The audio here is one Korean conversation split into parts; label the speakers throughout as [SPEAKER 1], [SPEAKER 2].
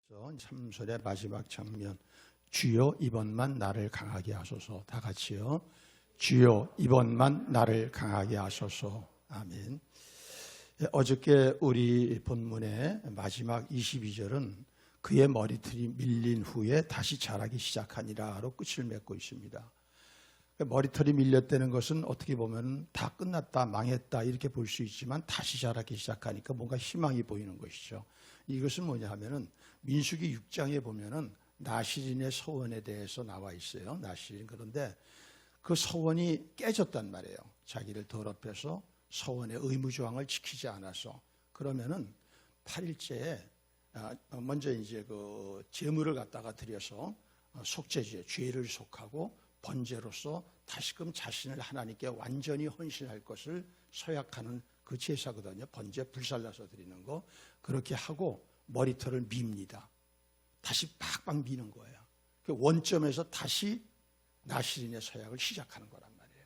[SPEAKER 1] 삼손의 마지막 장면. 주여 이번만 나를 강하게 하소서. 다 같이요. 주여 이번만 나를 강하게 하소서. 아멘. 어저께 우리 본문의 마지막 22절은 그의 머리털이 밀린 후에 다시 자라기 시작하니라로 끝을 맺고 있습니다. 머리털이 밀렸다는 것은 어떻게 보면 다 끝났다, 망했다 이렇게 볼 수 있지만 다시 자라기 시작하니까 뭔가 희망이 보이는 것이죠. 이것은 뭐냐 하면은 민수기 6장에 보면은 나시린의 서원에 대해서 나와 있어요. 나시린. 그런데 그 서원이 깨졌단 말이에요. 자기를 더럽혀서 서원의 의무조항을 지키지 않아서. 그러면은 8일째에 먼저 이제 그 제물을 갖다가 드려서 속죄제, 죄를 속하고 번제로서 다시금 자신을 하나님께 완전히 헌신할 것을 서약하는 그 제사거든요. 번제 불살라서 드리는 거. 그렇게 하고 머리털을 밉니다. 다시 팍팍 미는 거예요. 그 원점에서 다시 나시린의 서약을 시작하는 거란 말이에요.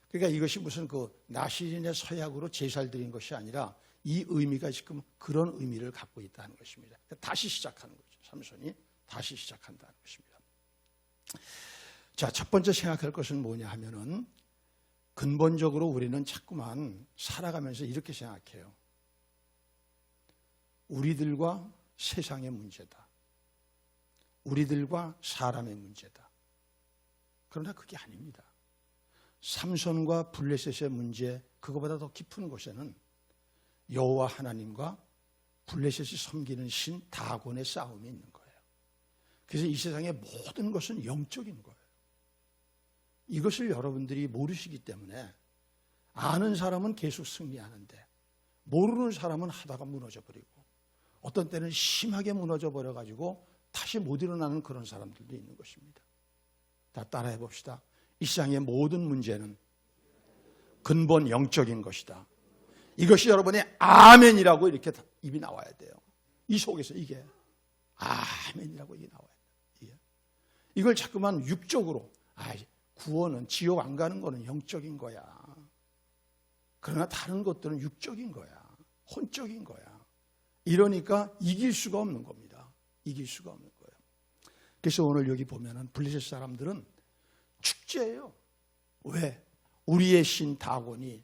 [SPEAKER 1] 그러니까 이것이 무슨 그 나시린의 서약으로 제사를 드린 것이 아니라 이 의미가 지금 그런 의미를 갖고 있다는 것입니다. 다시 시작하는 거죠. 삼손이 다시 시작한다는 것입니다. 자, 첫 번째 생각할 것은 뭐냐 하면은 근본적으로 우리는 자꾸만 살아가면서 이렇게 생각해요. 우리들과 세상의 문제다. 우리들과 사람의 문제다. 그러나 그게 아닙니다. 삼손과 블레셋의 문제, 그거보다 더 깊은 곳에는 여호와 하나님과 블레셋이 섬기는 신 다곤의 싸움이 있는 거예요. 그래서 이 세상의 모든 것은 영적인 거예요. 이것을 여러분들이 모르시기 때문에 아는 사람은 계속 승리하는데 모르는 사람은 하다가 무너져 버리고 어떤 때는 심하게 무너져 버려가지고 다시 못 일어나는 그런 사람들도 있는 것입니다. 다 따라해 봅시다. 이 세상의 모든 문제는 근본 영적인 것이다. 이것이 여러분의 아멘이라고 이렇게 입이 나와야 돼요. 이 속에서 이게 아멘이라고 이게 나와야 돼요. 이걸 자꾸만 육적으로 구원은 지옥 안 가는 거는 영적인 거야. 그러나 다른 것들은 육적인 거야. 혼적인 거야. 이러니까 이길 수가 없는 겁니다. 이길 수가 없는 거예요. 그래서 오늘 여기 보면은 블레셋 사람들은 축제예요. 왜? 우리의 신 다곤이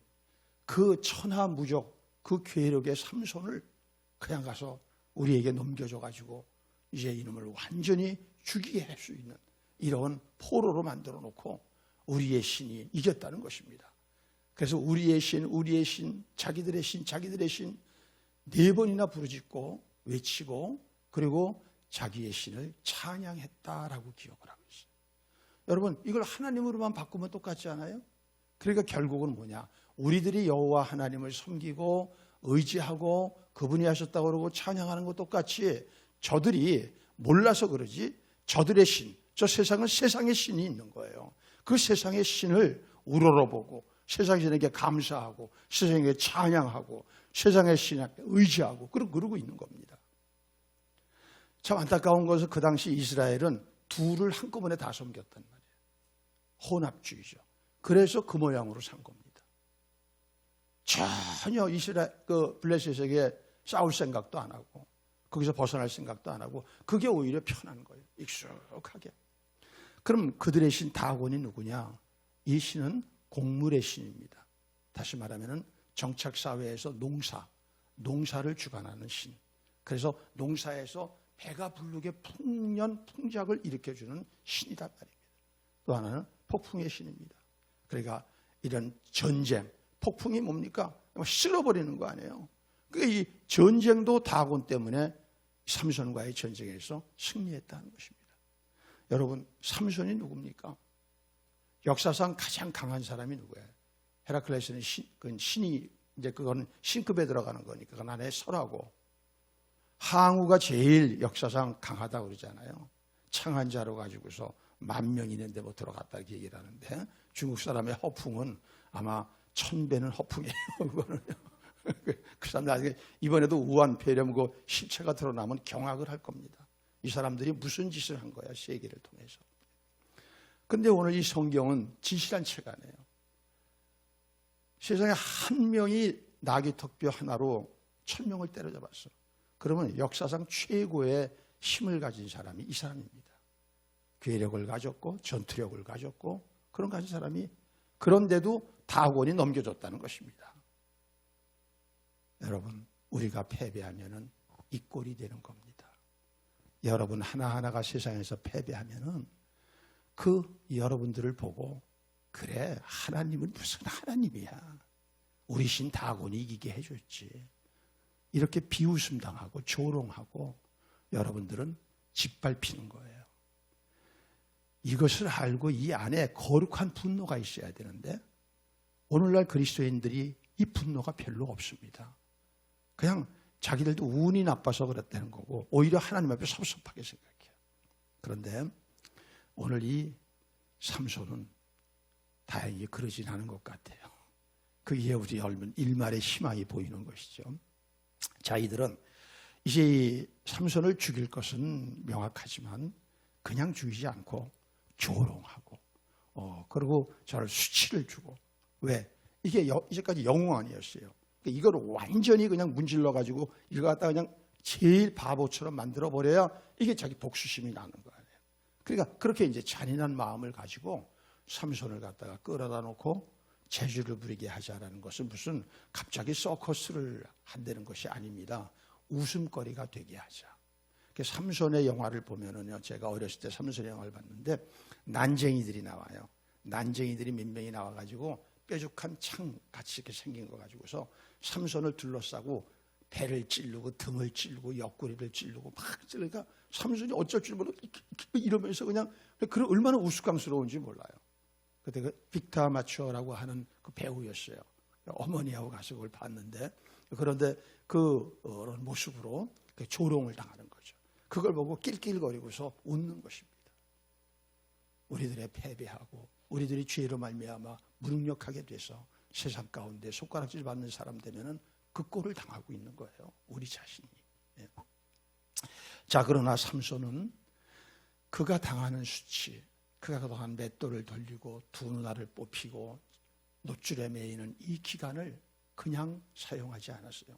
[SPEAKER 1] 그 천하무적 그 괴력의 삼손을 그냥 가서 우리에게 넘겨줘가지고 이제 이놈을 완전히 죽이게 할 수 있는 이런 포로로 만들어 놓고 우리의 신이 이겼다는 것입니다. 그래서 우리의 신, 자기들의 신 네 번이나 부르짖고 외치고 그리고 자기의 신을 찬양했다라고 기억을 하고 있어요. 여러분, 이걸 하나님으로만 바꾸면 똑같지 않아요? 그러니까 결국은 뭐냐? 우리들이 여호와 하나님을 섬기고 의지하고 그분이 하셨다고 그러고 찬양하는 것 똑같이 저들이 몰라서 그러지 저들의 신, 저 세상은 세상의 신이 있는 거예요. 그 세상의 신을 우러러보고 세상의 신에게 감사하고 세상에게 찬양하고 세상의 신에게 의지하고 그러고 있는 겁니다. 참 안타까운 것은 그 당시 이스라엘은 둘을 한꺼번에 다 섬겼단 말이에요. 혼합주의죠. 그래서 그 모양으로 산 겁니다. 전혀 블레셋에게 싸울 생각도 안 하고 거기서 벗어날 생각도 안 하고 그게 오히려 편한 거예요. 익숙하게. 그럼 그들의 신 다곤이 누구냐? 이 신은 곡물의 신입니다. 다시 말하면 정착사회에서 농사를 주관하는 신. 그래서 농사에서 배가 부르게 풍년, 풍작을 일으켜주는 신이란 말입니다. 또 하나는 폭풍의 신입니다. 그러니까 이런 전쟁, 폭풍이 뭡니까? 쓸어버리는 거 아니에요. 그러니까 이 전쟁도 다곤 때문에 삼손과의 전쟁에서 승리했다는 것입니다. 여러분, 삼손이 누굽니까? 역사상 가장 강한 사람이 누구예요? 헤라클레스는 신이 이제 그거는 신급에 들어가는 거니까 그건 하나의 설하고 항우가 제일 역사상 강하다고 그러잖아요. 창한자로 가지고서 10,000명 있는데 뭐 들어갔다 이렇게 얘기를 하는데 중국 사람의 허풍은 아마 1000배는 허풍이에요. 그거는요. 그 사람 나중에 이번에도 우한폐렴 그 실체가 드러나면 경악을 할 겁니다. 이 사람들이 무슨 짓을 한 거야 세계를 통해서. 근데 오늘 이 성경은 진실한 책 아니에요. 세상에 한 명이 나귀 턱뼈 하나로 1000명을 때려잡았어. 그러면 역사상 최고의 힘을 가진 사람이 이 사람입니다. 괴력을 가졌고 전투력을 가졌고 그런 가진 사람이, 그런데도 다곤이 넘겨줬다는 것입니다. 여러분, 우리가 패배하면은 이 꼴이 되는 겁니다. 여러분 하나하나가 세상에서 패배하면은 그 여러분들을 보고, 그래, 하나님은 무슨 하나님이야, 우리 신 다곤이 이기게 해줬지, 이렇게 비웃음 당하고 조롱하고 여러분들은 짓밟히는 거예요. 이것을 알고 이 안에 거룩한 분노가 있어야 되는데 오늘날 그리스도인들이 이 분노가 별로 없습니다. 그냥 자기들도 운이 나빠서 그랬다는 거고 오히려 하나님 앞에 섭섭하게 생각해요. 그런데 오늘 이 삼손은 다행히 그러진 않은 것 같아요. 그게 우리 열면 일말의 희망이 보이는 것이죠. 자, 이들은 이제 이 삼손을 죽일 것은 명확하지만 그냥 죽이지 않고 조롱하고 그리고 저를 수치를 주고, 왜? 이게 이제까지 영웅 아니었어요. 이걸 완전히 그냥 문질러 가지고 이거 갖다 그냥 제일 바보처럼 만들어 버려야 이게 자기 복수심이 나는 거 아니에요. 그러니까 그렇게 이제 잔인한 마음을 가지고 삼손을 갖다가 끌어다 놓고 재주를 부리게 하자라는 것은 무슨 갑자기 서커스를 한다는 것이 아닙니다. 웃음거리가 되게 하자. 삼손의 영화를 보면은요, 제가 어렸을 때 삼손의 영화를 봤는데 난쟁이들이 나와요. 난쟁이들이 몇 명이 나와가지고 뾰족한 창 같이 이렇게 생긴 거 가지고서 삼손을 둘러싸고 배를 찌르고 등을 찌르고 옆구리를 찌르고 막 찌르니까 삼손이 어쩔 줄 모르고 이러면서 그냥 그런 얼마나 우스꽝스러운지 몰라요. 그때 그 빅터 아마추어라고 하는 그 배우였어요. 어머니하고 가서 그걸 봤는데, 그런데 그런 모습으로 조롱을 당하는 거죠. 그걸 보고 낄낄거리고서 웃는 것입니다. 우리들의 패배하고 우리들이 죄로 말미암아 무능력하게 돼서 세상 가운데 손가락질 받는 사람 되면은 그 꼴을 당하고 있는 거예요, 우리 자신이. 예. 자, 그러나 삼손은 그가 당하는 수치, 그가 그동안 맷돌을 돌리고 두 누나를 뽑히고 노줄에 매이는 이 기간을 그냥 사용하지 않았어요.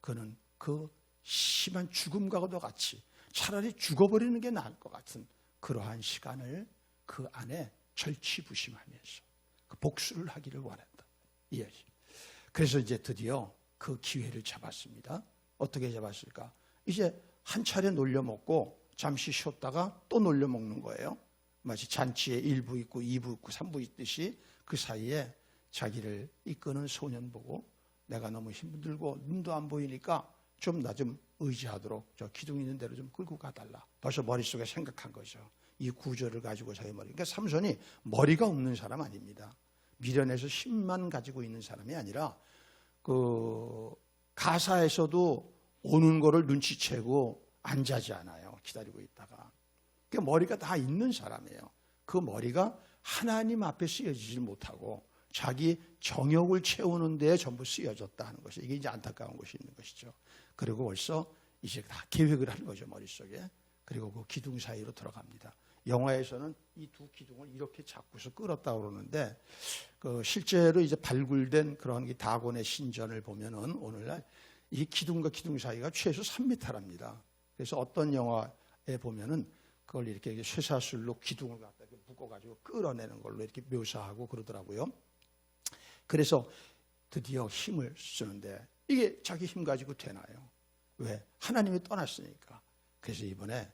[SPEAKER 1] 그는 그 심한 죽음과도 같이 차라리 죽어버리는 게 나을 것 같은 그러한 시간을 그 안에 절치부심하면서 그 복수를 하기를 원한다. 이해지. 그래서 이제 드디어 그 기회를 잡았습니다. 어떻게 잡았을까? 이제 한 차례 놀려먹고 잠시 쉬었다가 또 놀려먹는 거예요. 마치 잔치에 1부 있고 2부 있고 3부 있듯이 그 사이에 자기를 이끄는 소년 보고, 내가 너무 힘들고 눈도 안 보이니까 좀 나 좀 의지하도록 저 기둥 있는 대로 좀 끌고 가달라. 벌써 머릿속에 생각한 거죠. 이 구절을 가지고 자기 머리. 그러니까 삼손이 머리가 없는 사람 아닙니다. 미련에서 힘만 가지고 있는 사람이 아니라 그 가사에서도 오는 거를 눈치채고 안 자지 않아요. 기다리고 있다가. 그러니까 머리가 다 있는 사람이에요. 그 머리가 하나님 앞에 쓰여지지 못하고 자기 정욕을 채우는 데에 전부 쓰여졌다 하는 것이, 이게 이제 안타까운 것이 있는 것이죠. 그리고 벌써 이제 다 계획을 한 거죠, 머릿속에. 그리고 그 기둥 사이로 들어갑니다. 영화에서는 이 두 기둥을 이렇게 잡고서 끌었다 그러는데, 그 실제로 이제 발굴된 그런 다곤의 신전을 보면은 오늘날 이 기둥과 기둥 사이가 최소 3m랍니다. 그래서 어떤 영화에 보면은 그걸 이렇게 쇠사슬로 기둥을 갖다 묶어가지고 끌어내는 걸로 이렇게 묘사하고 그러더라고요. 그래서 드디어 힘을 쓰는데 이게 자기 힘 가지고 되나요? 왜? 하나님이 떠났으니까. 그래서 이번에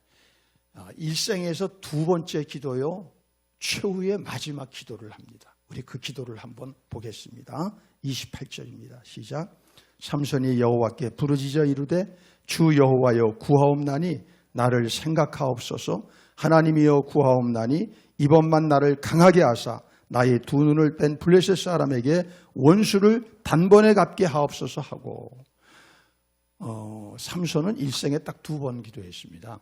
[SPEAKER 1] 일생에서 두 번째 기도요, 최후의 마지막 기도를 합니다. 우리 그 기도를 한번 보겠습니다. 28절입니다. 시작. 삼손이 여호와께 부르짖어 이르되 주 여호와여 구하옵나니 나를 생각하옵소서. 하나님이여 구하옵나니 이번만 나를 강하게 하사 나의 두 눈을 뺀 블레셋 사람에게 원수를 단번에 갚게 하옵소서 하고, 삼손은 일생에 딱 두 번 기도했습니다.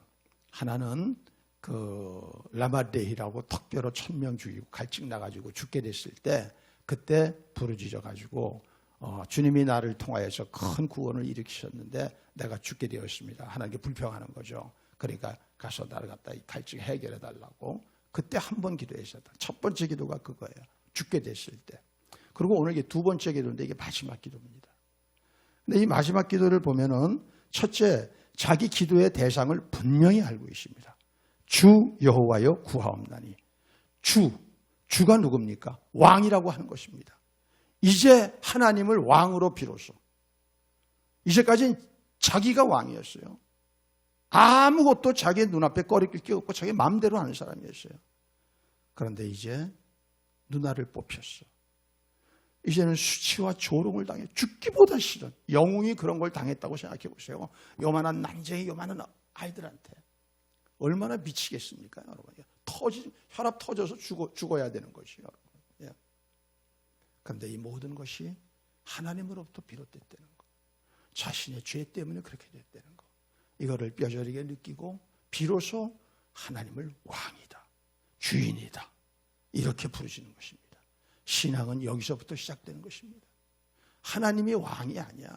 [SPEAKER 1] 하나는 그 라마데히라고 턱뼈로 1000명 죽이고 갈증 나가지고 죽게 됐을 때, 그때 부르짖어 가지고 주님이 나를 통하여서 큰 구원을 일으키셨는데 내가 죽게 되었습니다. 하나님께 불평하는 거죠. 그러니까 가서 나를 갖다 이 갈증 해결해 달라고 그때 한 번 기도했었다. 첫 번째 기도가 그거예요. 죽게 됐을 때. 그리고 오늘 이게 두 번째 기도인데 이게 마지막 기도입니다. 근데 이 마지막 기도를 보면은 첫째, 자기 기도의 대상을 분명히 알고 있습니다. 주 여호와여 구하옵나니. 주가 누굽니까? 왕이라고 하는 것입니다. 이제 하나님을 왕으로 비로소, 이제까지는 자기가 왕이었어요. 아무것도 자기 눈앞에 꺼리낄 게 없고 자기 마음대로 하는 사람이었어요. 그런데 이제 누나를 뽑혔어. 이제는 수치와 조롱을 당해 죽기보다 싫은, 영웅이 그런 걸 당했다고 생각해 보세요. 요만한 난쟁이, 요만한 아이들한테 얼마나 미치겠습니까, 여러분? 혈압 터져서 죽어야 되는 것이요. 예. 그런데 이 모든 것이 하나님으로부터 비롯됐다는 것, 자신의 죄 때문에 그렇게 됐다는 것, 이거를 뼈저리게 느끼고 비로소 하나님을 왕이다, 주인이다, 이렇게 부르시는 것입니다. 신앙은 여기서부터 시작되는 것입니다. 하나님이 왕이 아니야,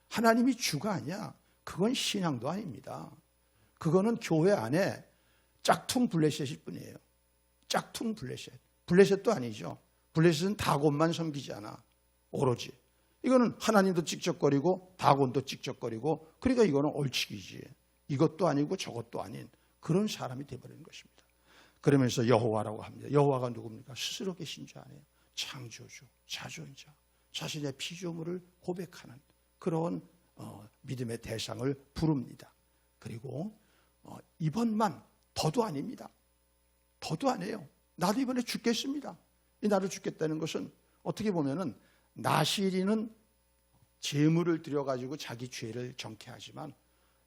[SPEAKER 1] 하나님이 주가 아니야, 그건 신앙도 아닙니다. 그거는 교회 안에 짝퉁 블레셋일 뿐이에요. 짝퉁 블레셋. 블레셋도 아니죠. 블레셋은 다곤만 섬기지 않아, 오로지. 이거는 하나님도 찍적거리고 다곤도 찍적거리고, 그러니까 이거는 얼치기지. 이것도 아니고 저것도 아닌 그런 사람이 되어버리는 것입니다. 그러면서 여호와라고 합니다. 여호와가 누굽니까? 스스로 계신 자 아니에요. 창조주, 자존자, 자신의 피조물을 고백하는 그런 믿음의 대상을 부릅니다. 그리고 이번만 더도 아닙니다. 더도 아니에요. 나도 이번에 죽겠습니다. 이 나를 죽겠다는 것은 어떻게 보면은 나시리는 제물을 들여가지고 자기 죄를 정케하지만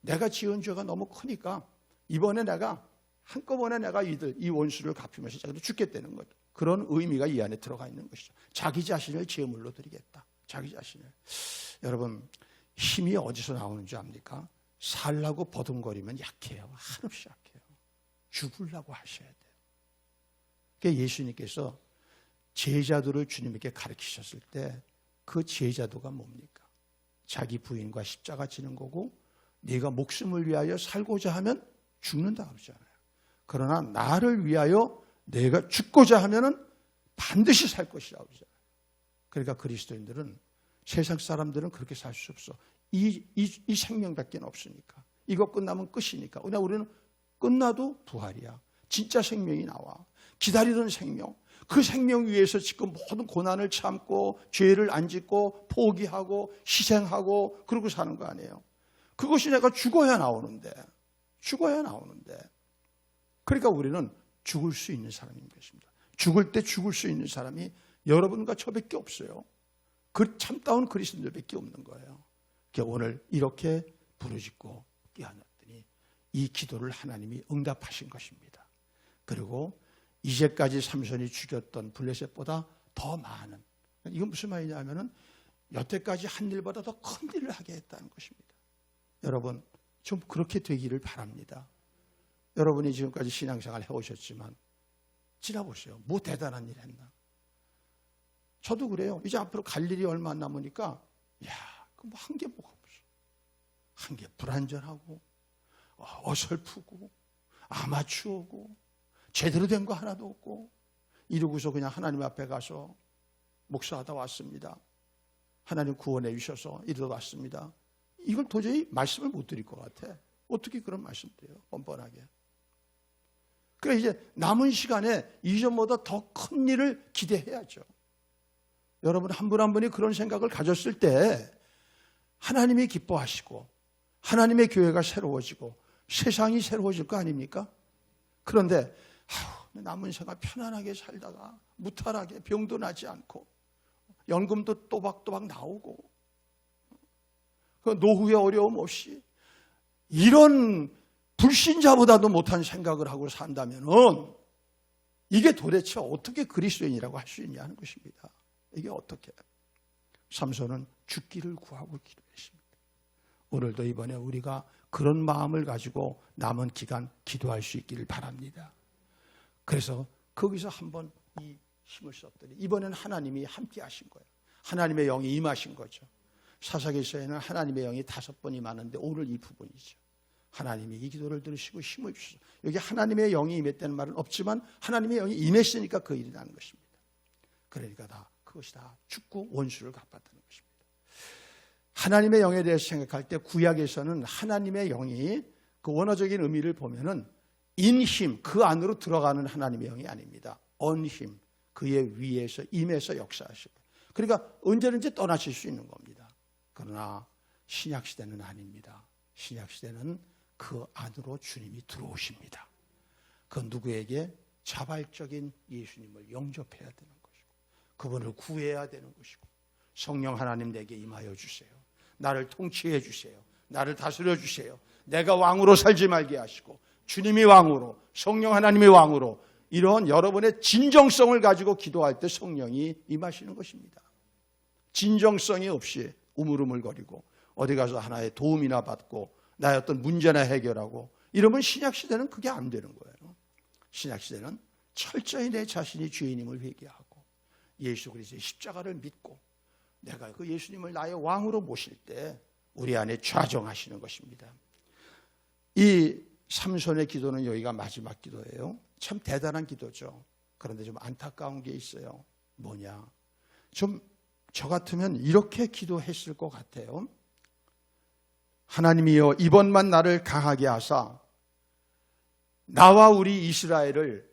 [SPEAKER 1] 내가 지은 죄가 너무 크니까 이번에 내가 한꺼번에 내가 이 원수를 갚으면서 자기도 죽겠다는 것, 그런 의미가 이 안에 들어가 있는 것이죠. 자기 자신을 제물로 드리겠다. 자기 자신을. 여러분, 힘이 어디서 나오는 줄 압니까? 살라고 버둥거리면 약해요. 한없이 약해요. 죽으려고 하셔야 돼요. 그러니까 예수님께서 제자도를 주님에게 가르치셨을 때 그 제자도가 뭡니까? 자기 부인과 십자가 지는 거고, 네가 목숨을 위하여 살고자 하면 죽는다 그러잖아요. 그러나 나를 위하여 내가 죽고자 하면은 반드시 살 것이라고 그러잖아요. 그러니까 그리스도인들은, 세상 사람들은 그렇게 살 수 없어. 이 생명밖에 없으니까. 이거 끝나면 끝이니까. 그냥 우리는 끝나도 부활이야. 진짜 생명이 나와. 기다리던 생명. 그 생명 위해서 지금 모든 고난을 참고 죄를 안 짓고 포기하고 희생하고 그러고 사는 거 아니에요. 그것이 내가 죽어야 나오는데. 그러니까 우리는 죽을 수 있는 사람인 것입니다. 죽을 때 죽을 수 있는 사람이 여러분과 저밖에 없어요. 그 참다운 그리스도인들밖에 없는 거예요. 그러니까 오늘 이렇게 부르짖고 뛰어났더니 이 기도를 하나님이 응답하신 것입니다. 그리고 이제까지 삼손이 죽였던 블레셋보다 더 많은, 이건 무슨 말이냐면은 여태까지 한 일보다 더 큰 일을 하게 했다는 것입니다. 여러분, 좀 그렇게 되기를 바랍니다. 여러분이 지금까지 신앙생활 해오셨지만 지나보세요. 뭐 대단한 일 했나? 저도 그래요. 이제 앞으로 갈 일이 얼마 안 남으니까 뭐 한 게 뭐가 없어. 한 게 불안전하고 어설프고 아마추어고 제대로 된 거 하나도 없고, 이러고서 그냥 하나님 앞에 가서 목사하다 왔습니다. 하나님 구원해 주셔서 이러다 왔습니다. 이걸 도저히 말씀을 못 드릴 것 같아. 어떻게 그런 말씀 드려요? 뻔뻔하게. 그러니까 이제 남은 시간에 이전보다 더 큰 일을 기대해야죠. 여러분 한 분 한 분이 그런 생각을 가졌을 때 하나님이 기뻐하시고 하나님의 교회가 새로워지고 세상이 새로워질 거 아닙니까? 그런데 남은 생활 편안하게 살다가 무탈하게 병도 나지 않고 연금도 또박또박 나오고 노후의 어려움 없이 이런 불신자보다도 못한 생각을 하고 산다면 이게 도대체 어떻게 그리스도인이라고 할 수 있냐 하는 것입니다. 이게 어떻게? 삼손은 죽기를 구하고 기도했습니다. 오늘도 이번에 우리가 그런 마음을 가지고 남은 기간 기도할 수 있기를 바랍니다. 그래서 거기서 한번 이 힘을 썼더니 이번에는 하나님이 함께 하신 거예요. 하나님의 영이 임하신 거죠. 사사기서에는 하나님의 영이 5번 임하는데 오늘 이 부분이죠. 하나님이 이 기도를 들으시고 힘을 주셔서, 여기 하나님의 영이 임했다는 말은 없지만 하나님의 영이 임했으니까 그 일이 나는 것입니다. 그러니까 그것이 다 죽고 원수를 갚았다는 것입니다. 하나님의 영에 대해서 생각할 때 구약에서는 하나님의 영이 그 원어적인 의미를 보면은 인힘, 그 안으로 들어가는 하나님의 영이 아닙니다. 언힘, 그의 위에서 임해서 역사하시고, 그러니까 언제든지 떠나실 수 있는 겁니다. 그러나 신약시대는 아닙니다. 신약시대는 그 안으로 주님이 들어오십니다. 그 누구에게? 자발적인 예수님을 영접해야 되는 것이고, 그분을 구해야 되는 것이고, 성령 하나님 내게 임하여 주세요. 나를 통치해 주세요. 나를 다스려 주세요. 내가 왕으로 살지 말게 하시고, 주님이 왕으로, 성령 하나님이 왕으로, 이런 여러분의 진정성을 가지고 기도할 때 성령이 임하시는 것입니다. 진정성이 없이 우물우물거리고 어디 가서 하나의 도움이나 받고 나의 어떤 문제나 해결하고 이러면 신약시대는 그게 안 되는 거예요. 신약시대는 철저히 내 자신이 죄인임을 회개하고 예수 그리스도의 십자가를 믿고 내가 그 예수님을 나의 왕으로 모실 때 우리 안에 좌정하시는 것입니다. 이 삼손의 기도는 여기가 마지막 기도예요. 참 대단한 기도죠. 그런데 좀 안타까운 게 있어요. 뭐냐? 좀 저 같으면 이렇게 기도했을 것 같아요. 하나님이여, 이번만 나를 강하게 하사 나와 우리 이스라엘을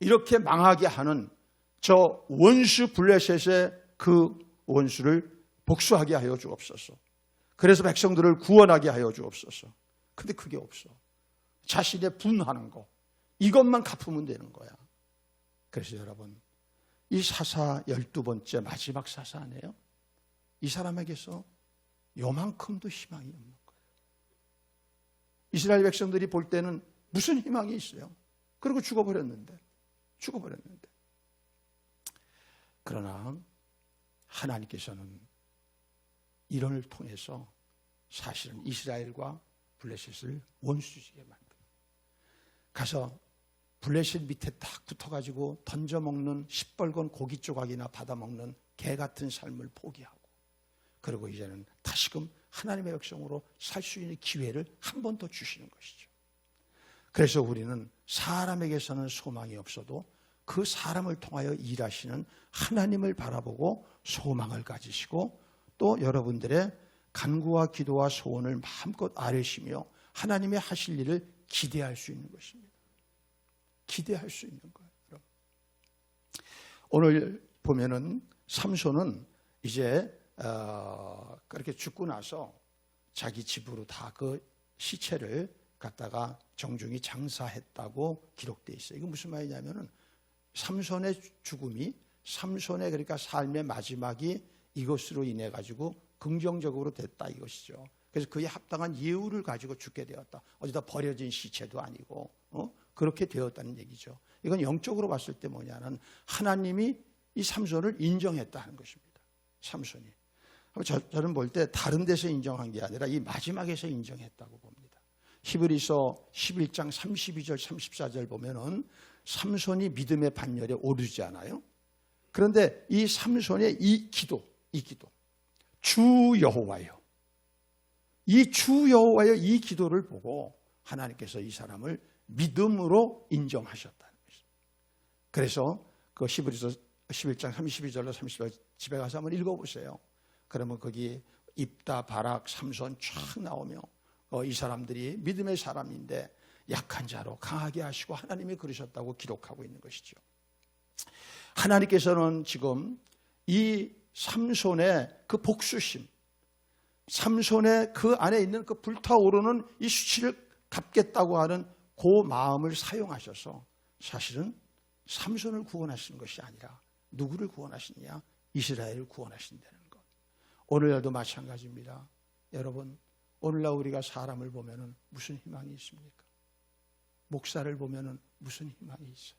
[SPEAKER 1] 이렇게 망하게 하는 저 원수 블레셋의 그 원수를 복수하게 하여 주옵소서. 그래서 백성들을 구원하게 하여 주옵소서. 근데 그게 없어. 자신의 분하는 거, 이것만 갚으면 되는 거야. 그래서 여러분, 이 사사 12번째 마지막 사사네요. 이 사람에게서 요만큼도 희망이 없는 거예요. 이스라엘 백성들이 볼 때는 무슨 희망이 있어요? 그리고 죽어버렸는데. 그러나 하나님께서는 이론을 통해서 사실은 이스라엘과 블레셋을 원수지게 만들어요. 가서 블레셋 밑에 딱 붙어가지고 던져먹는 시뻘건 고기 조각이나 받아먹는 개 같은 삶을 포기하고, 그리고 이제는 다시금 하나님의 백성으로 살 수 있는 기회를 한 번 더 주시는 것이죠. 그래서 우리는 사람에게서는 소망이 없어도 그 사람을 통하여 일하시는 하나님을 바라보고 소망을 가지시고, 또 여러분들의 간구와 기도와 소원을 마음껏 아뢰시며 하나님의 하실 일을 기대할 수 있는 것입니다. 기대할 수 있는 거예요. 오늘 보면은 삼손은 이제 그렇게 죽고 나서 자기 집으로 다 그 시체를 갖다가 정중히 장사했다고 기록되어 있어요. 이거 무슨 말이냐면은 삼손의 죽음이, 삼손의 그러니까 삶의 마지막이 이것으로 인해 가지고 긍정적으로 됐다 이것이죠. 그래서 그에 합당한 예우를 가지고 죽게 되었다. 어디다 버려진 시체도 아니고 그렇게 되었다는 얘기죠. 이건 영적으로 봤을 때 뭐냐는 하나님이 이 삼손을 인정했다는 것입니다. 삼손이. 저는 볼 때 다른 데서 인정한 게 아니라 이 마지막에서 인정했다고 봅니다. 히브리서 11장 32절 34절 보면은 삼손이 믿음의 반열에 오르지 않아요? 그런데 이 삼손의 이 기도 주 여호와여, 이 주 여호와의 이 기도를 보고 하나님께서 이 사람을 믿음으로 인정하셨다는 것입니다. 그래서 그 히브리서 11장 32절로 30절 집에 가서 한번 읽어보세요. 그러면 거기 입다, 바락, 삼손 쫙 나오며 이 사람들이 믿음의 사람인데 약한 자로 강하게 하시고 하나님이 그러셨다고 기록하고 있는 것이죠. 하나님께서는 지금 이 삼손의 그 복수심, 삼손의 그 안에 있는 그 불타오르는 이 수치를 갚겠다고 하는 그 마음을 사용하셔서 사실은 삼손을 구원하시는 것이 아니라 누구를 구원하시느냐? 이스라엘을 구원하신다는 것. 오늘날도 마찬가지입니다. 여러분, 오늘날 우리가 사람을 보면은 무슨 희망이 있습니까? 목사를 보면은 무슨 희망이 있어요?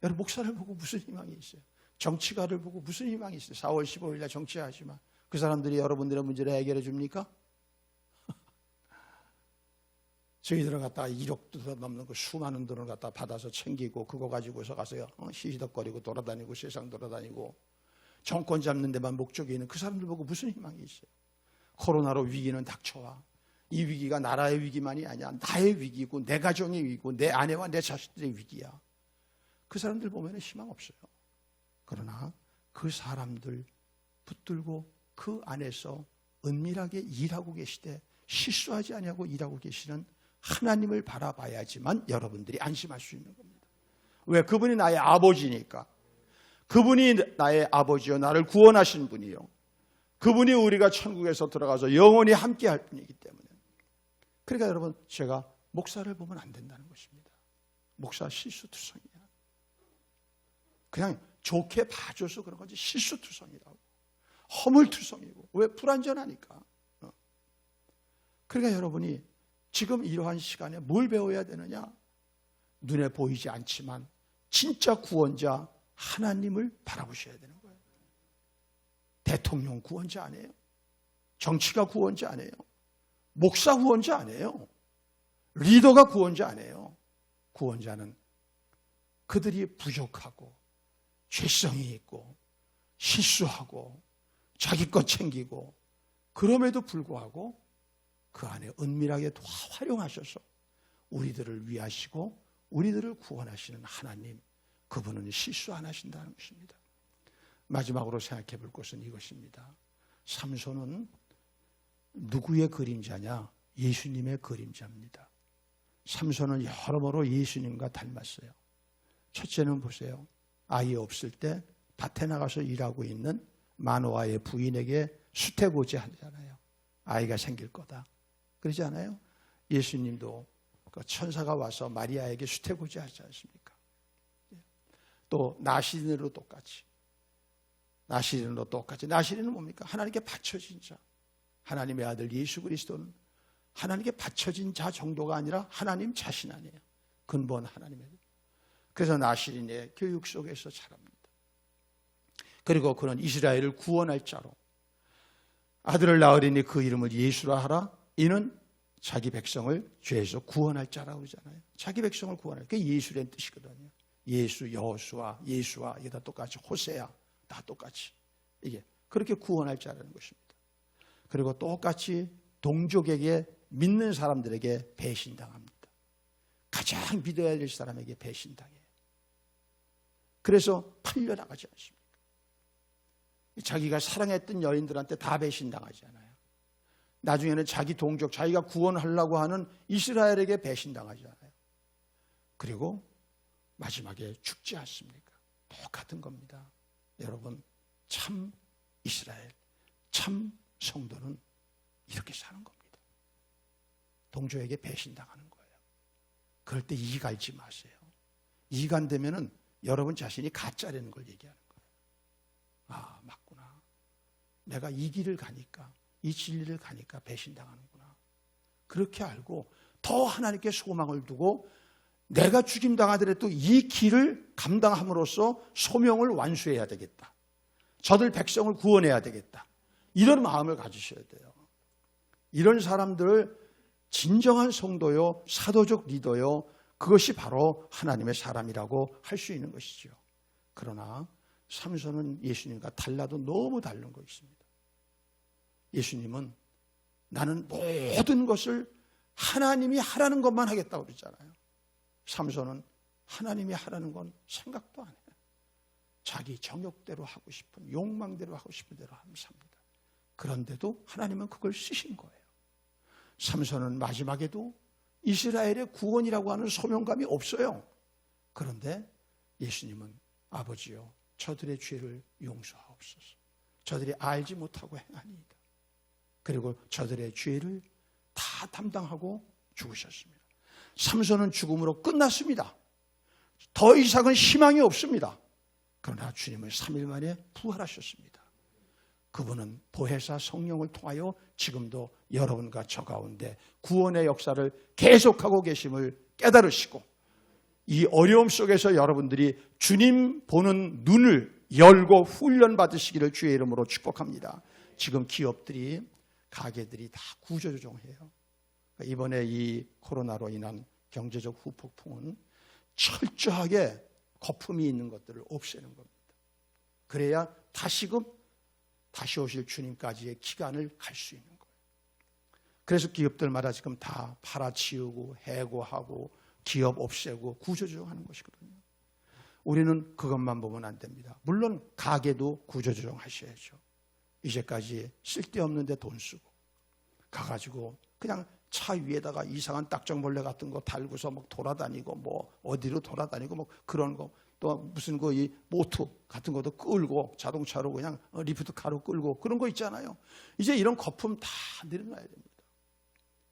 [SPEAKER 1] 여러분, 목사를 보고 무슨 희망이 있어요? 정치가를 보고 무슨 희망이 있어요? 4월 15일 날 정치하지만 그 사람들이 여러분들의 문제를 해결해 줍니까? 저희들은 갖다가 1억도 넘는 그 수많은 돈을 갖다 받아서 챙기고 그거 가지고서 가서요 시시덕거리고 돌아다니고 세상 돌아다니고 정권 잡는 데만 목적이 있는 그 사람들 보고 무슨 희망이 있어요? 코로나로 위기는 닥쳐와. 이 위기가 나라의 위기만이 아니야. 나의 위기고 내 가정의 위기고 내 아내와 내 자식들의 위기야. 그 사람들 보면 희망 없어요. 그러나 그 사람들 붙들고 그 안에서 은밀하게 일하고 계시되 실수하지 아니하고 일하고 계시는 하나님을 바라봐야지만 여러분들이 안심할 수 있는 겁니다. 왜? 그분이 나의 아버지니까. 그분이 나의 아버지요 나를 구원하신 분이요, 그분이 우리가 천국에서 들어가서 영원히 함께 할 분이기 때문에. 그러니까 여러분, 제가 목사를 보면 안 된다는 것입니다. 목사 실수투성이야. 그냥 좋게 봐줘서 그런 거지 실수투성이라고, 허물투성이고. 왜? 불완전하니까. 그러니까 여러분이 지금 이러한 시간에 뭘 배워야 되느냐? 눈에 보이지 않지만 진짜 구원자 하나님을 바라보셔야 되는 거예요. 대통령 구원자 아니에요. 정치가 구원자 아니에요. 목사 구원자 아니에요. 리더가 구원자 아니에요. 구원자는 그들이 부족하고 죄성이 있고 실수하고 자기 것 챙기고, 그럼에도 불구하고 그 안에 은밀하게 활용하셔서 우리들을 위하시고 우리들을 구원하시는 하나님, 그분은 실수 안 하신다는 것입니다. 마지막으로 생각해 볼 것은 이것입니다. 삼손은 누구의 그림자냐? 예수님의 그림자입니다. 삼손은 여러모로 예수님과 닮았어요. 첫째는 보세요. 아이 없을 때 밭에 나가서 일하고 있는 마노아의 부인에게 수태고지 하잖아요. 아이가 생길 거다. 그러지 않아요? 예수님도 그 천사가 와서 마리아에게 수태고지 하지 않습니까? 또 나시린으로 똑같이. 나시린은 뭡니까? 하나님께 바쳐진 자. 하나님의 아들 예수 그리스도는 하나님께 바쳐진 자 정도가 아니라 하나님 자신 아니에요. 근본 하나님의. 그래서 나시린의 교육 속에서 자랍니다. 그리고 그는 이스라엘을 구원할 자로, 아들을 낳으리니 그 이름을 예수라 하라. 이는 자기 백성을 죄에서 구원할 자라고 그러잖아요. 자기 백성을 구원할, 그게 예수라는 뜻이거든요. 예수, 여호수아, 예수와 이게 다 똑같이, 호세아 다 똑같이 이게 그렇게 구원할 자라는 것입니다. 그리고 똑같이 동족에게, 믿는 사람들에게 배신당합니다. 가장 믿어야 될 사람에게 배신당해요. 그래서 팔려나가지 않습니까? 자기가 사랑했던 여인들한테 다 배신당하지 않아요. 나중에는 자기 동족, 자기가 구원하려고 하는 이스라엘에게 배신당하지 않아요. 그리고 마지막에 죽지 않습니까? 똑같은 겁니다. 여러분, 참 이스라엘, 참 성도는 이렇게 사는 겁니다. 동족에게 배신당하는 거예요. 그럴 때 이갈지 마세요. 이간되면은 여러분 자신이 가짜라는 걸 얘기하는 거예요. 아, 맞구나. 내가 이 길을 가니까, 이 진리를 가니까 배신당하는구나. 그렇게 알고 더 하나님께 소망을 두고 내가 죽임당하더라도 이 길을 감당함으로써 소명을 완수해야 되겠다. 저들 백성을 구원해야 되겠다. 이런 마음을 가지셔야 돼요. 이런 사람들을 진정한 성도요, 사도적 리더요, 그것이 바로 하나님의 사람이라고 할 수 있는 것이죠. 그러나 삼손은 예수님과 달라도 너무 다른 거 있습니다. 예수님은 나는 모든 것을 하나님이 하라는 것만 하겠다고 그러잖아요. 삼손은 하나님이 하라는 건 생각도 안 해요. 자기 정욕대로 하고 싶은, 욕망대로 하고 싶은 대로 하면서 합니다. 그런데도 하나님은 그걸 쓰신 거예요. 삼손은 마지막에도 이스라엘의 구원이라고 하는 소명감이 없어요. 그런데 예수님은 아버지요, 저들의 죄를 용서하옵소서. 저들이 알지 못하고 행하니이다. 그리고 저들의 죄를 다 담당하고 죽으셨습니다. 삼손은 죽음으로 끝났습니다. 더 이상은 희망이 없습니다. 그러나 주님은 3일 만에 부활하셨습니다. 그분은 보혜사 성령을 통하여 지금도 여러분과 저 가운데 구원의 역사를 계속하고 계심을 깨달으시고, 이 어려움 속에서 여러분들이 주님 보는 눈을 열고 훈련받으시기를 주의 이름으로 축복합니다. 지금 기업들이, 가게들이 다 구조조정해요. 이번에 이 코로나로 인한 경제적 후폭풍은 철저하게 거품이 있는 것들을 없애는 겁니다. 그래야 다시금 다시 오실 주님까지의 기간을 갈 수 있는 거예요. 그래서 기업들마다 지금 다 팔아치우고 해고하고 기업 없애고 구조조정하는 것이거든요. 우리는 그것만 보면 안 됩니다. 물론 가게도 구조조정하셔야죠. 이제까지 쓸데없는 데 돈 쓰고 가가지고 그냥 차 위에다가 이상한 딱정벌레 같은 거 달고서 막 돌아다니고 뭐 어디로 돌아다니고 뭐 그런 거 또 무슨 그 이 모터 같은 것도 끌고 자동차로 그냥 리프트 카로 끌고 그런 거 있잖아요. 이제 이런 거품 다 내려놔야 됩니다.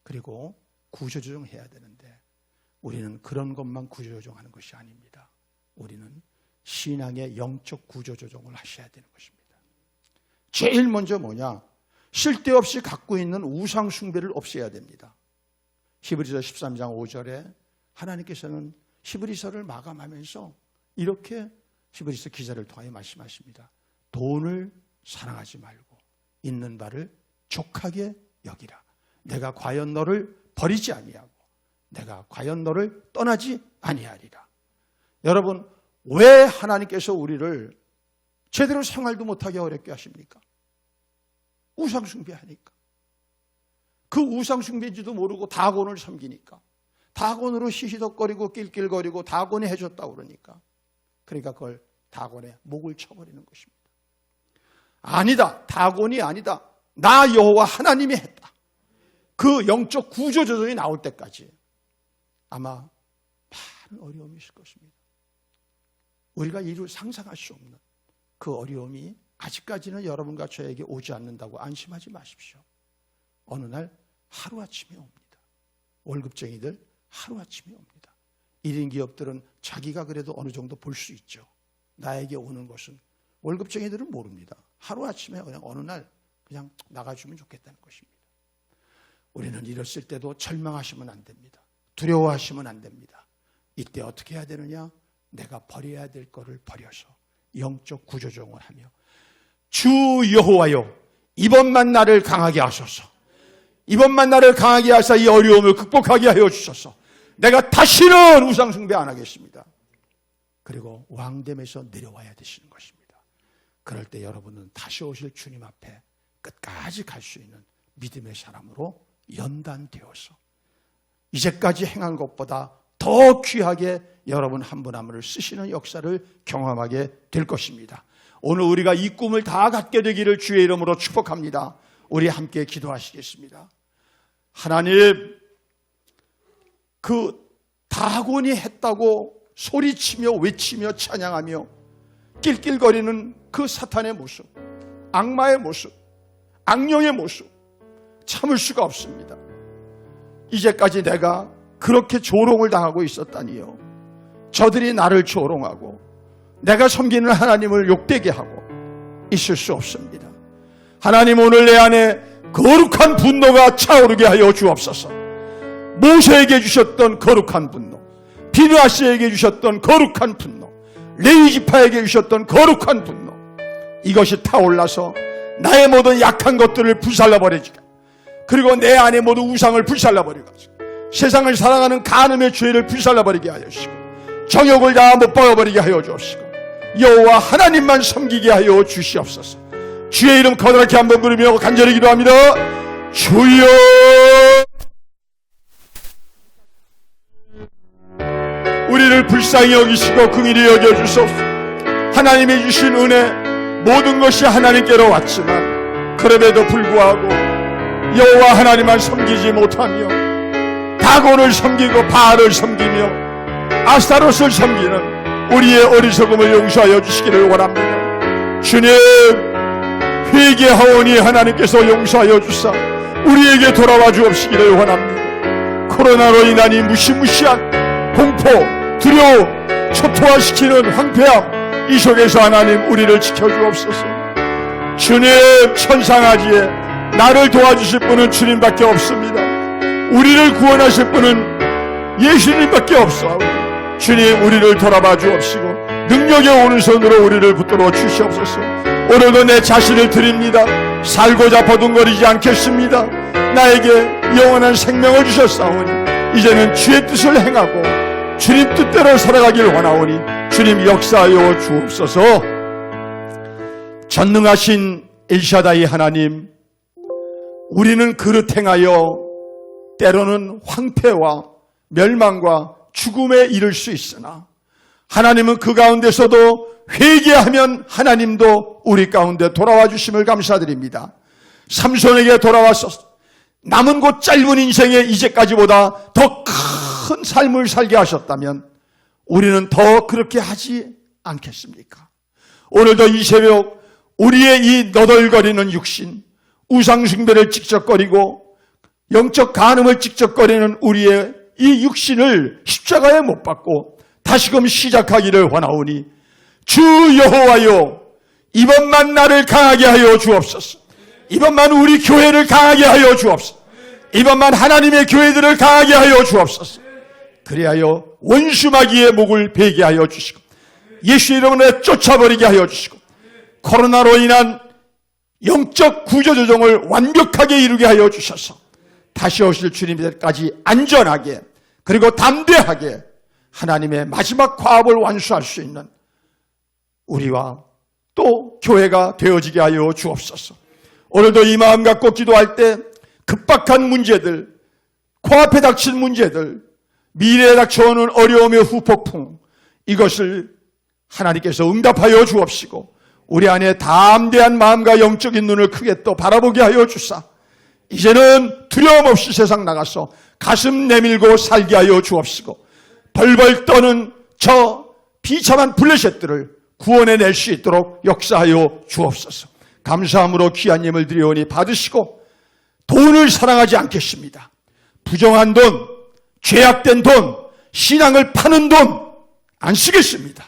[SPEAKER 1] 그리고 구조조정해야 되는데 우리는 그런 것만 구조조정하는 것이 아닙니다. 우리는 신앙의 영적 구조조정을 하셔야 되는 것입니다. 제일 먼저 뭐냐? 쓸데없이 갖고 있는 우상 숭배를 없애야 됩니다. 히브리서 13장 5절에 하나님께서는 히브리서를 마감하면서 이렇게 히브리서 기자를 통하여 말씀하십니다. 돈을 사랑하지 말고 있는 바를 족하게 여기라. 내가 과연 너를 버리지 아니하고 내가 과연 너를 떠나지 아니하리라. 여러분, 왜 하나님께서 우리를 제대로 생활도 못하게 어렵게 하십니까? 우상숭배하니까. 그 우상숭배인지도 모르고 다곤을 섬기니까. 다곤으로 히히덕거리고 낄낄거리고 다곤이 해줬다고 그러니까. 그러니까 그걸 다곤의 목을 쳐버리는 것입니다. 아니다. 다곤이 아니다. 나 여호와 하나님이 했다. 그 영적 구조조정이 나올 때까지 아마 많은 어려움이 있을 것입니다. 우리가 이루 상상할 수 없는 그 어려움이 아직까지는 여러분과 저에게 오지 않는다고 안심하지 마십시오. 어느 날 하루아침에 옵니다. 월급쟁이들 하루아침에 옵니다. 1인 기업들은 자기가 그래도 어느 정도 볼 수 있죠. 나에게 오는 것은 월급쟁이들은 모릅니다. 하루아침에 그냥 어느 날 그냥 나가주면 좋겠다는 것입니다. 우리는 이랬을 때도 절망하시면 안 됩니다. 두려워하시면 안 됩니다. 이때 어떻게 해야 되느냐? 내가 버려야 될 것을 버려서 영적 구조조정을 하며 주 여호와여 이번만 나를 강하게 하소서. 이번만 나를 강하게 하사 이 어려움을 극복하게 하여 주소서. 내가 다시는 우상 숭배 안 하겠습니다. 그리고 왕됨에서 내려와야 되시는 것입니다. 그럴 때 여러분은 다시 오실 주님 앞에 끝까지 갈 수 있는 믿음의 사람으로 연단되어서 이제까지 행한 것보다 더 귀하게 여러분 한 분 한 분을 쓰시는 역사를 경험하게 될 것입니다. 오늘 우리가 이 꿈을 다 갖게 되기를 주의 이름으로 축복합니다. 우리 함께 기도하시겠습니다. 하나님, 그 다곤이 했다고 소리치며 외치며 찬양하며 낄낄거리는 그 사탄의 모습, 악마의 모습, 악령의 모습 참을 수가 없습니다. 이제까지 내가 그렇게 조롱을 당하고 있었다니요. 저들이 나를 조롱하고 내가 섬기는 하나님을 욕되게 하고 있을 수 없습니다. 하나님, 오늘 내 안에 거룩한 분노가 차오르게 하여 주옵소서. 모세에게 주셨던 거룩한 분노, 비느하스에게 주셨던 거룩한 분노, 레위 지파에게 주셨던 거룩한 분노, 이것이 타올라서 나의 모든 약한 것들을 불살라버리지가, 그리고 내 안에 모든 우상을 불살라버리고 세상을 사랑하는 간음의 죄를 불살라버리게 하여 주시고 정욕을 다 못 박아버리게 하여 주옵시고 여호와 하나님만 섬기게 하여 주시옵소서. 주의 이름 거듭하게 한번 부르며 간절히 기도합니다. 주여, 우리를 불쌍히 여기시고 긍휼히 여겨주소서. 하나님이 주신 은혜, 모든 것이 하나님께로 왔지만 그럼에도 불구하고 여호와 하나님만 섬기지 못하며 다곤을 섬기고 바알을 섬기며 아스타롯을 섬기는 우리의 어리석음을 용서하여 주시기를 원합니다. 주님, 회개하오니 하나님께서 용서하여 주사 우리에게 돌아와 주옵시기를 원합니다. 코로나로 인한 이 무시무시한 공포, 두려움, 초토화시키는 황폐함, 이 속에서 하나님 우리를 지켜주옵소서. 주님, 천상아지에 나를 도와주실 분은 주님밖에 없습니다. 우리를 구원하실 분은 예수님밖에 없사오니 주님, 우리를 돌아봐 주옵시고 능력의 오른손으로 우리를 붙들어 주시옵소서. 오늘도 내 자신을 드립니다. 살고자 버둥거리지 않겠습니다. 나에게 영원한 생명을 주셨사오니 이제는 주의 뜻을 행하고 주님 뜻대로 살아가길 원하오니 주님 역사하여 주옵소서. 전능하신 엘샤다이 하나님, 우리는 그릇 행하여 때로는 황폐와 멸망과 죽음에 이를 수 있으나 하나님은 그 가운데서도 회개하면 하나님도 우리 가운데 돌아와 주심을 감사드립니다. 삼손에게 돌아와서 남은 곧 짧은 인생에 이제까지보다 더 큰 삶을 살게 하셨다면 우리는 더 그렇게 하지 않겠습니까? 오늘도 이 새벽 우리의 이 너덜거리는 육신, 우상숭배를 직접거리고 영적 간음을 직접거리는 우리의 이 육신을 십자가에 못 박고 다시금 시작하기를 원하오니 주 여호와여, 이번만 나를 강하게 하여 주옵소서. 이번만 우리 교회를 강하게 하여 주옵소서. 이번만 하나님의 교회들을 강하게 하여 주옵소서. 그리하여 원수마귀의 목을 베게 하여 주시고 예수 이름으로 쫓아버리게 하여 주시고 코로나로 인한 영적 구조조정을 완벽하게 이루게 하여 주셔서 다시 오실 주님께까지 안전하게 그리고 담대하게 하나님의 마지막 과업을 완수할 수 있는 우리와 또 교회가 되어지게 하여 주옵소서. 오늘도 이 마음 갖고 기도할 때 급박한 문제들, 코앞에 닥친 문제들, 미래에 닥쳐오는 어려움의 후폭풍, 이것을 하나님께서 응답하여 주옵시고 우리 안에 담대한 마음과 영적인 눈을 크게 또 바라보게 하여 주사 이제는 두려움 없이 세상 나가서 가슴 내밀고 살게 하여 주옵시고 벌벌 떠는 저 비참한 블레셋들을 구원해낼 수 있도록 역사하여 주옵소서. 감사함으로 귀한 예물 드리오니 받으시고 돈을 사랑하지 않겠습니다. 부정한 돈, 죄악된 돈, 신앙을 파는 돈 안 쓰겠습니다.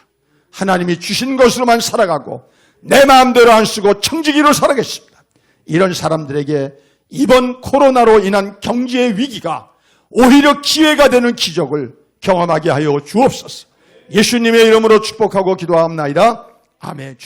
[SPEAKER 1] 하나님이 주신 것으로만 살아가고 내 마음대로 안 쓰고 청지기로 살아겠습니다. 이런 사람들에게 이번 코로나로 인한 경제의 위기가 오히려 기회가 되는 기적을 경험하게 하여 주옵소서. 예수님의 이름으로 축복하고 기도하옵나이다. 아멘.